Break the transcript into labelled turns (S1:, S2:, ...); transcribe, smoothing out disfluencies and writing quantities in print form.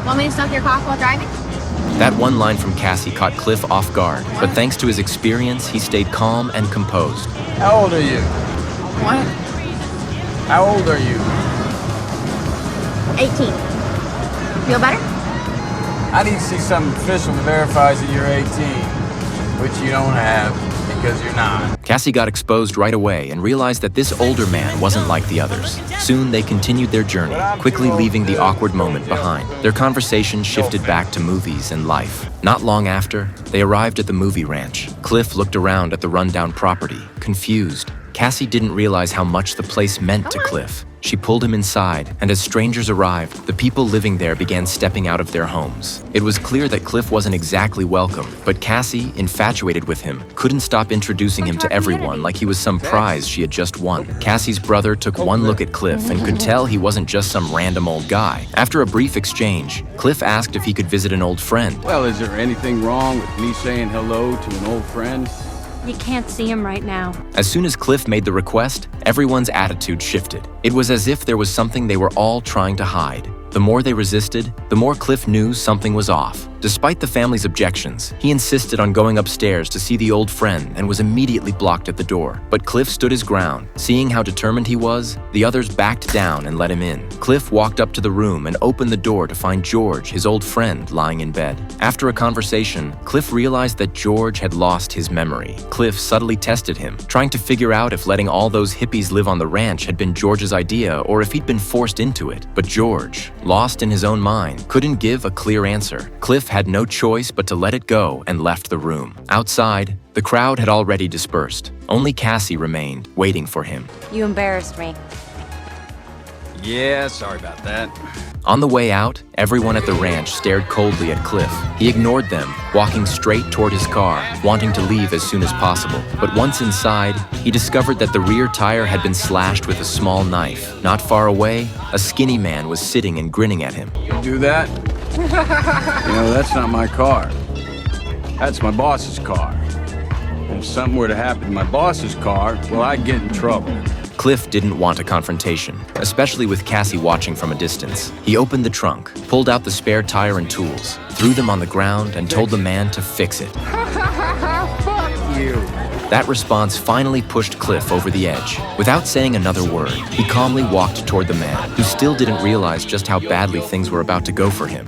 S1: Want me to suck your cock while driving?
S2: That one line from Cassie caught Cliff off guard, but thanks to his experience, he stayed calm and composed.
S3: How old are you?
S1: What?
S3: How old are you?
S1: 18. Feel better?
S3: I need to see something official that verifies that you're 18, which you don't have because you're not.
S2: Cassie got exposed right away and realized that this older man wasn't like the others. Soon they continued their journey, quickly leaving the awkward moment behind. Their conversation shifted back to movies and life. Not long after, they arrived at the movie ranch. Cliff looked around at the rundown property, confused. Cassie didn't realize how much the place meant to Cliff. She pulled him inside, and as strangers arrived, the people living there began stepping out of their homes. It was clear that Cliff wasn't exactly welcome, but Cassie, infatuated with him, couldn't stop introducing him to everyone like he was some prize she had just won. Cassie's brother took one look at Cliff and could tell he wasn't just some random old guy. After a brief exchange, Cliff asked if he could visit an old friend.
S3: Well, is there anything wrong with me saying hello to an old friend?
S4: You can't see him right now.
S2: As soon as Cliff made the request, everyone's attitude shifted. It was as if there was something they were all trying to hide. The more they resisted, the more Cliff knew something was off. Despite the family's objections, he insisted on going upstairs to see the old friend and was immediately blocked at the door. But Cliff stood his ground. Seeing how determined he was, the others backed down and let him in. Cliff walked up to the room and opened the door to find George, his old friend, lying in bed. After a conversation, Cliff realized that George had lost his memory. Cliff subtly tested him, trying to figure out if letting all those hippies live on the ranch had been George's idea or if he'd been forced into it. But George, lost in his own mind, couldn't give a clear answer. Cliff had no choice but to let it go and left the room. Outside, the crowd had already dispersed. Only Cassie remained, waiting for him.
S4: You embarrassed me.
S3: Yeah, sorry about that.
S2: On the way out, everyone at the ranch stared coldly at Cliff. He ignored them, walking straight toward his car, wanting to leave as soon as possible. But once inside, he discovered that the rear tire had been slashed with a small knife. Not far away, a skinny man was sitting and grinning at him.
S3: You do that? That's not my car. That's my boss's car. And if something were to happen to my boss's car, well, I'd get in trouble.
S2: Cliff didn't want a confrontation, especially with Cassie watching from a distance. He opened the trunk, pulled out the spare tire and tools, threw them on the ground, and told the man to fix it.
S3: Fuck you.
S2: That response finally pushed Cliff over the edge. Without saying another word, he calmly walked toward the man, who still didn't realize just how badly things were about to go for him.